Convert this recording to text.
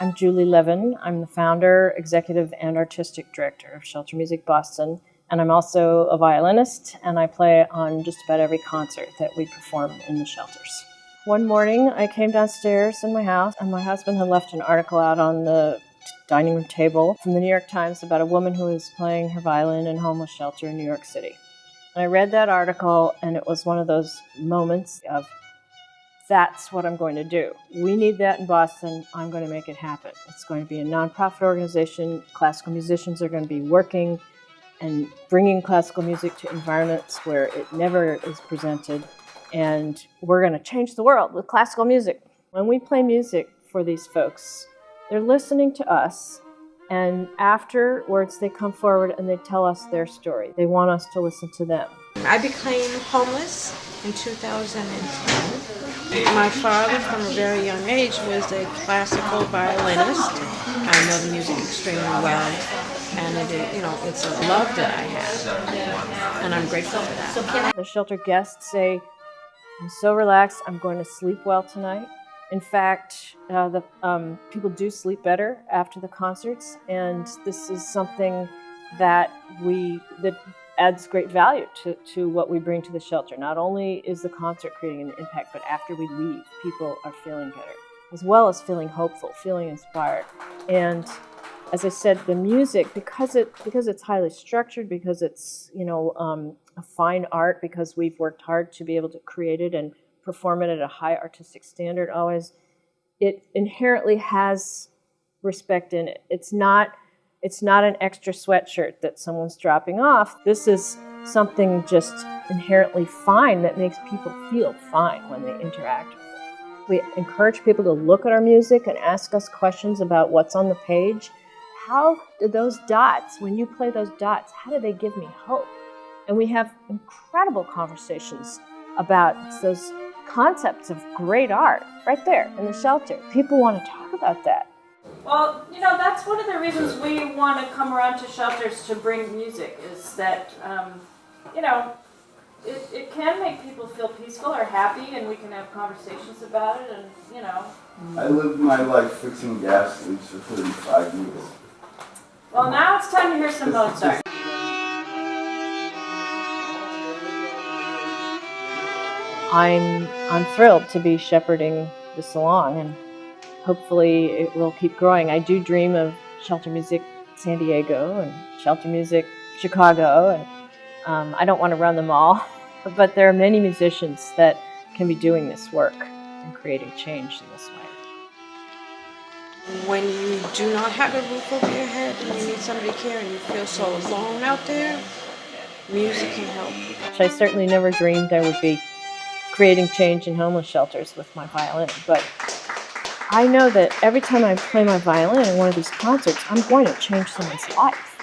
I'm Julie Levin. I'm the founder, executive, and artistic director of Shelter Music Boston. And I'm also a violinist, and I play on just about every concert that we perform in the shelters. One morning, I came downstairs in my house, and my husband had left an article out on the dining room table from the New York Times about a woman who was playing her violin in a homeless shelter in New York City. And I read that article, and it was one of those moments of, that's what I'm going to do. We need that in Boston. I'm going to make it happen. It's going to be a nonprofit organization. Classical musicians are going to be working and bringing classical music to environments where it never is presented. And we're going to change the world with classical music. When we play music for these folks, they're listening to us, and afterwards they come forward and they tell us their story. They want us to listen to them. I became homeless in 2010. My father, from a very young age, was a classical violinist. I know the music extremely well, and it's a love that I have, and I'm grateful for that. The shelter guests say, I'm so relaxed, I'm going to sleep well tonight. In fact, people do sleep better after the concerts, and this is something that adds great value to what we bring to the shelter. Not only is the concert creating an impact, but after we leave, people are feeling better, as well as feeling hopeful, feeling inspired. And as I said, the music, because it's highly structured, because it's a fine art, because we've worked hard to be able to create it and perform it at a high artistic standard always, it inherently has respect in it. It's not an extra sweatshirt that someone's dropping off. This is something just inherently fine that makes people feel fine when they interact with it. We encourage people to look at our music and ask us questions about what's on the page. How do those dots, when you play those dots, how do they give me hope? And we have incredible conversations about those concepts of great art right there in the shelter. People want to talk about that. Well, that's one of the reasons we want to come around to shelters to bring music, is that, it can make people feel peaceful or happy, and we can have conversations about it, and, I lived my life fixing gas leaks for 35 years. Well, now it's time to hear some Mozart. I'm thrilled to be shepherding this along, and hopefully it will keep growing. I do dream of Shelter Music San Diego and Shelter Music Chicago, and I don't want to run them all, but there are many musicians that can be doing this work and creating change in this way. When you do not have a roof over your head and you need somebody to care and you feel so alone out there, music can help. I certainly never dreamed I would be creating change in homeless shelters with my violin, but I know that every time I play my violin in one of these concerts, I'm going to change someone's life.